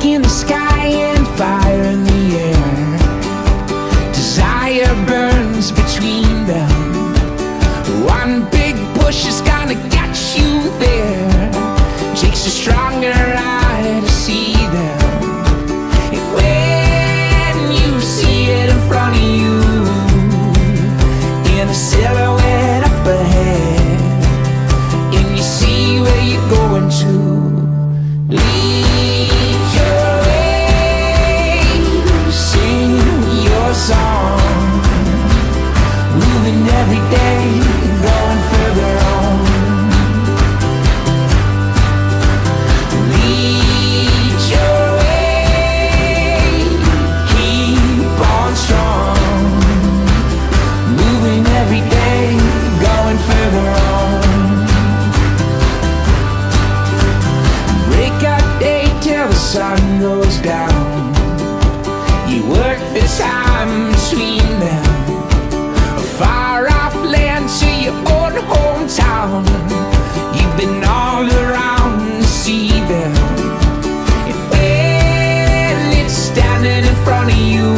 in the sky and fire in the air. Desire burns between them. One big push is gonna get you there. Takes a stronger eye to see them. And when you see it in front of you, in a silhouette up ahead, and you see where you're going to. Lead your way, sing your song, moving every day, going further on. Lead your way, keep on strong, moving every day, going further on. Break out day till the sun goes down. You work the time between them. A far off land to your own hometown. You've been all around to see them. And when it's standing in front of you,